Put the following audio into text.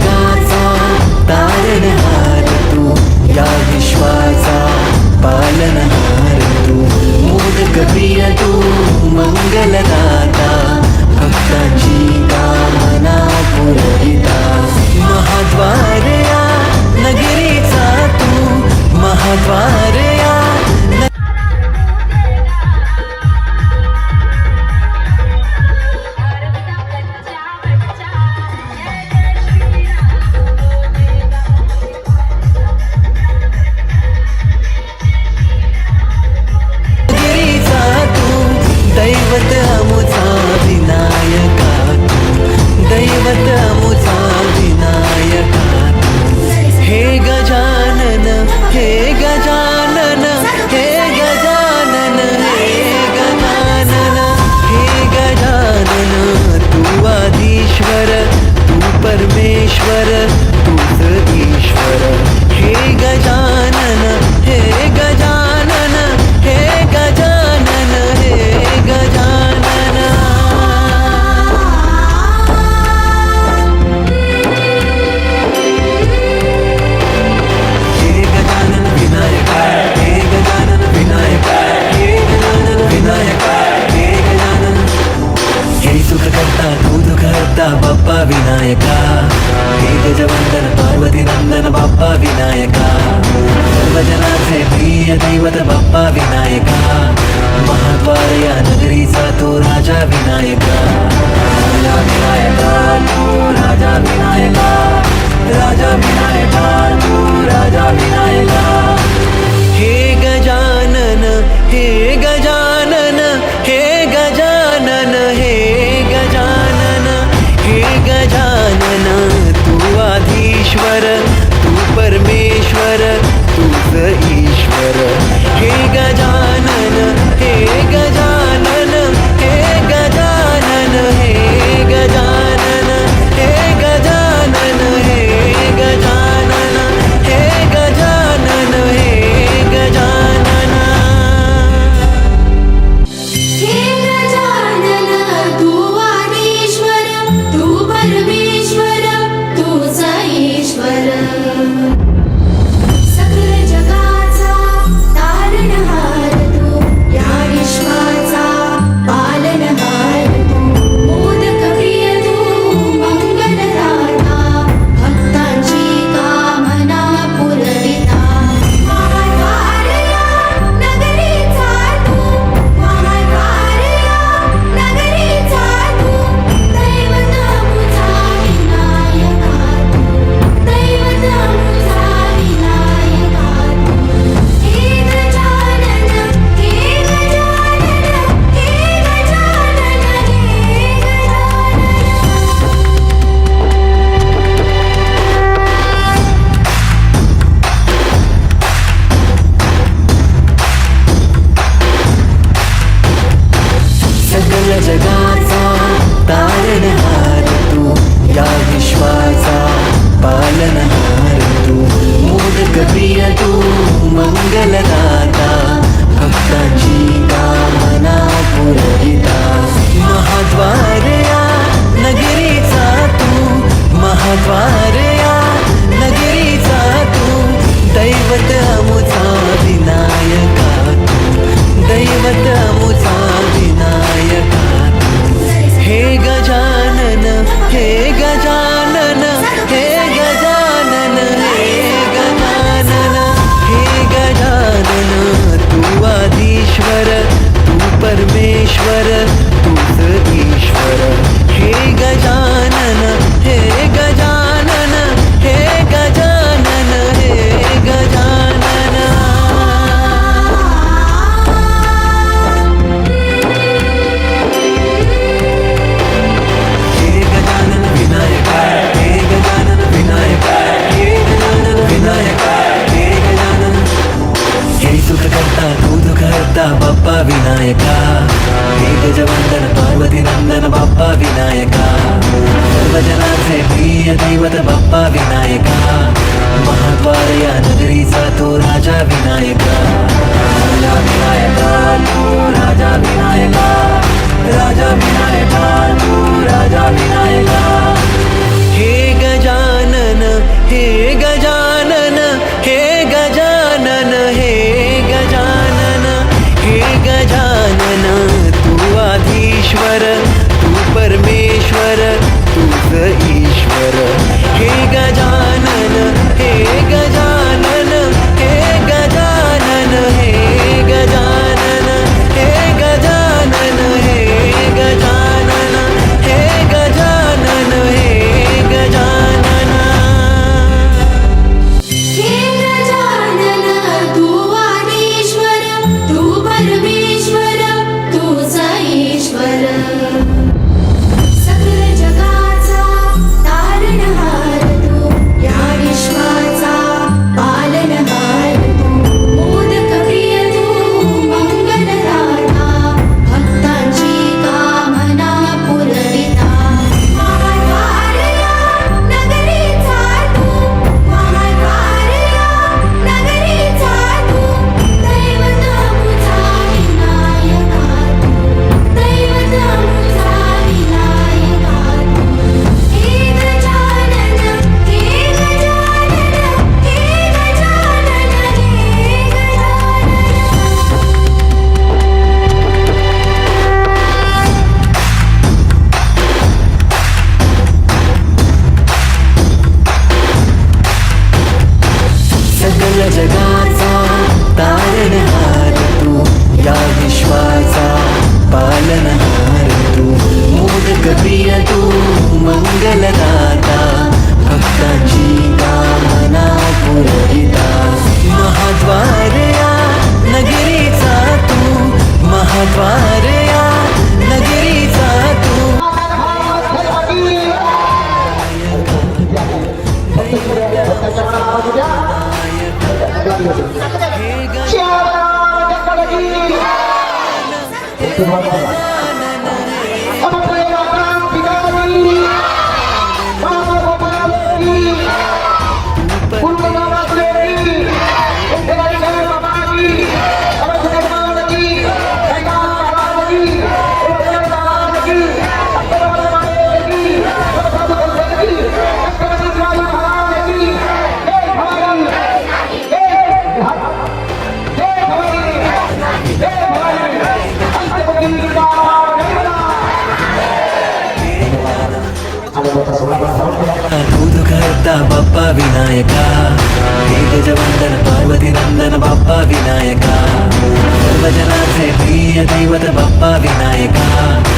जगाचा तारणहार तू, या विश्वाचा पालनहार तू, मोदक प्रिय तू, मंगलदाता, भक्तांची कामना पुरविता, महाद्वार या नगरीचा तू, महाद्वार या दैवत अमुचा विनायका तू, दैवत अमुचा विनायका तू, हे गजानन हे गजानन हे गजानन हे गजानन हे गजानन, तू आदिश्वर तू परमेश्वर तूच ईश्वर, हे गजानन हे गजानन हे गजानन हे गजानन. हे गजानन विनायका, हे गजानन विनायका, हे गजानन विनायका, हे गजानन, हे सुख करता तू दुःख हरता बाप्पा विनायका, हे गजवंदन पार्वती नंदन बाप्पा विनायका, सर्वजनाचे प्रिय दैवत बाप्पा विनायका, महाद्वार या नगरीचा तो राजा विनायका, राजा विनायका तू राजा विनायका, राजा विनायका तू राजा विनायका, हे गजानन हे गजानन हे गजानन हे गजानन हे गजानन, तू आधीश्वर तू परमेश्वर तूच ईश्वर, हे गजानन हे गजानन हे गजानन हे गजानन हे गजानन हे गजानन हे गजानन हे गजानन. हे गजानन तू आदिश्वर तू परमेश्वर तूच ईश्वर, सकल जगाचा तारणहार तू, या विश्वाचा पालनहार तू, मोदक प्रिय तू, मंगलदाता, भक्तांची कामना पुरविता, महाद्वार या नगरीचा तू, महाद्वार या नगरीचा तू, दैवत अमुचा विनायका तू, दैवत अमुचा विनायका तू, हे गजानन हे गजानन हे गजानन हे सकल जगाचा तारणहार तू, या विश्वाचा पालनहार तू, मोदक प्रिय तू, मंगलदाता, भक्तांची कामना पुरविता, महाद्वार या नगरीचा तू, महाद्वार या नगरीचा तू, दैवत अमुचा विनायका तू, दैवत अमुचा विनायका तू, हे गजानन हे गजानन हे गजानन हे गजानन हे गजानन, तू आदिश्वर तू परमेश्वर तूच ईश्वर, हे गजानन हे गजानन हे गजानन हे गजानन. हे गजानन विनायका, हे गजानन विनायका, हे गजानन विनायका, हे गजानन, हे सुख करता तू दुःख हरता बाप्पा विनायका, हे गजवंदन पार्वती नंदन बाप्पा विनायका, सर्वजनाचे प्रिय दैवत बाप्पा विनायका, महाद्वार या नगरीचा तो राजा विनायका, राजा विनायका तू राजा विनायका, राजा विनायका तू राजा विनायका, हे गजानन जगाचा तारणहार तू, या विश्वाचा पालनहार तू, मोदक प्रिय तू मंगलदाता, भक्तांची कामना पुरविता, महाद्वार या नगरीचा तू, महाद्वार या नगरीचा तू. दूध करता बाप्पा विनायका, हे गजवंदन पार्वती नंदन बाप्पा विनायका, सर्वजनाचे प्रिय दैवत बाप्पा विनायका.